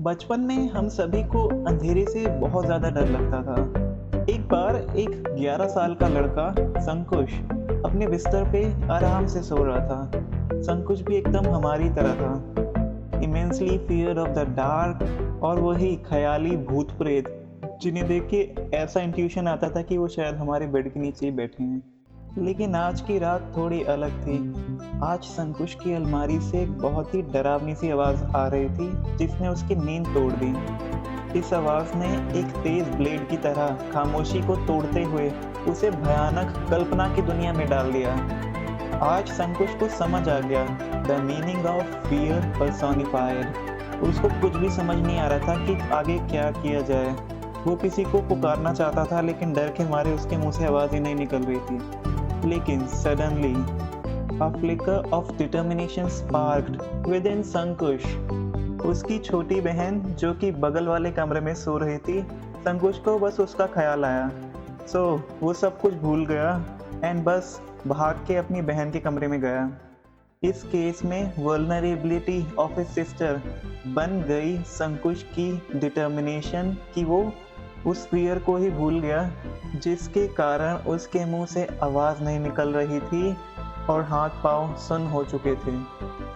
बचपन में हम सभी को अंधेरे से बहुत ज़्यादा डर लगता था। एक बार एक 11 साल का लड़का संकुश अपने बिस्तर पे आराम से सो रहा था। संकुश भी एकदम हमारी तरह था। Immensely fear of the dark और वही ख़याली भूत प्रेत जिन्हें देख के ऐसा इंट्यूशन आता था कि वो शायद हमारे बेड के नीचे ही बैठे हैं। लेकिन आज की रात थोड़ी अलग थी। आज संकुश की अलमारी से एक बहुत ही डरावनी सी आवाज़ आ रही थी जिसने उसकी नींद तोड़ दी। इस आवाज़ ने एक तेज ब्लेड की तरह खामोशी को तोड़ते हुए उसे भयानक कल्पना की दुनिया में डाल दिया। आज संकुश को समझ आ गया the meaning of fear personified. उसको कुछ भी समझ नहीं आ रहा था कि आगे क्या किया जाए। वो किसी को पुकारना चाहता था लेकिन डर के मारे उसके मुंह से आवाज़ ही नहीं निकल रही थी। लेकिन suddenly a flicker of determination sparked within संकुश। उसकी छोटी बहन जो कि बगल वाले कमरे में सो रही थी, संकुश को बस उसका ख्याल आया। वो सब कुछ भूल गया एंड बस भाग के अपनी बहन के कमरे में गया। इस केस में वल्नरेबिलिटी ऑफ ए सिस्टर बन गई संकुश की डिटर्मिनेशन कि वो उस फियर को ही भूल गया जिसके कारण उसके मुंह से आवाज़ नहीं निकल रही थी और हाथ पांव सुन्न हो चुके थे।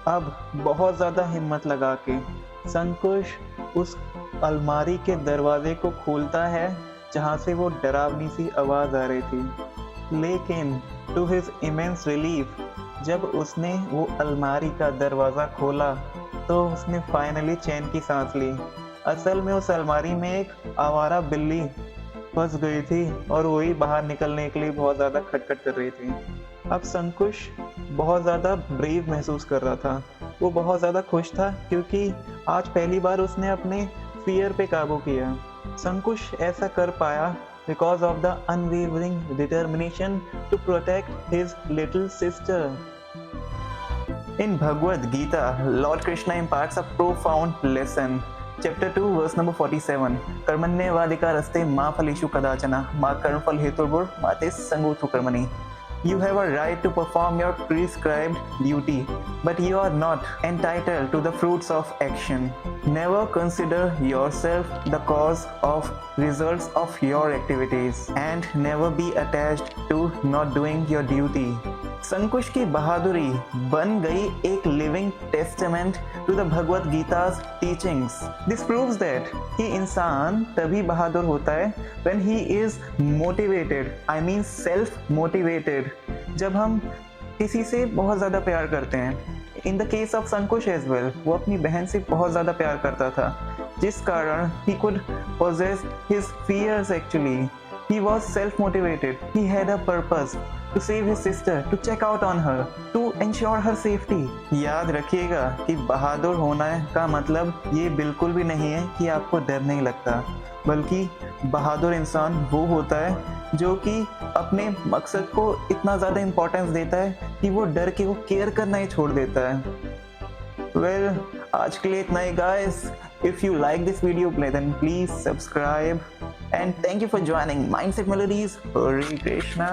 अब बहुत ज़्यादा हिम्मत लगा के संकुश उस अलमारी के दरवाजे को खोलता है जहाँ से वो डरावनी सी आवाज़ आ रही थी। लेकिन टू हिज इमेंस रिलीफ जब उसने वो अलमारी का दरवाज़ा खोला तो उसने फाइनली चैन की सांस ली। असल में उस अलमारी में एक आवारा बिल्ली फंस गई थी और वही बाहर निकलने के लिए बहुत ज़्यादा खटखट कर रही थी। अब संकुश बहुत ज़्यादा ब्रेव महसूस कर रहा था। वो बहुत ज़्यादा खुश था क्योंकि आज पहली बार उसने अपने फियर पे काबू किया। संकुश ऐसा कर पाया because of the unwavering determination to protect his little sister. In Bhagavad Gita, Lord Krishna imparts a profound lesson. Chapter 2, verse number 47. कर्मण्येवाधिकारस्ते मा फलेषु कदाचन मा कर्मफल हेतुर्भुर् मा ते संगोऽस्तु कर्मणि. You have a right to perform your prescribed duty, but you are not entitled to the fruits of action. Never consider yourself the cause of results of your activities, and never be attached to not doing your duty. संकुश की बहादुरी बन गई एक living testament to the Bhagavad Gita's teachings. This proves that कि इंसान तभी बहादुर होता है when he is motivated, I mean self motivated, जब हम किसी से बहुत ज़्यादा प्यार करते हैं। In the case of Sankush as well, वो अपनी बहन से बहुत ज़्यादा प्यार करता था जिस कारण he could possess his fears actually. He was self-motivated. He had a purpose to save his sister, to check out on her, to ensure her safety. याद रखिएगा कि बहादुर होना का मतलब ये बिल्कुल भी नहीं है कि आपको डर नहीं लगता, बल्कि बहादुर इंसान वो होता है जो कि अपने मकसद को इतना ज़्यादा इम्पोर्टेंस देता है कि वो डर के वो केयर करना ही छोड़ देता है। आज के लिए इतना ही guys. If you like this video, then please subscribe. And thank you for joining Mindset Melodies. Hare Krishna.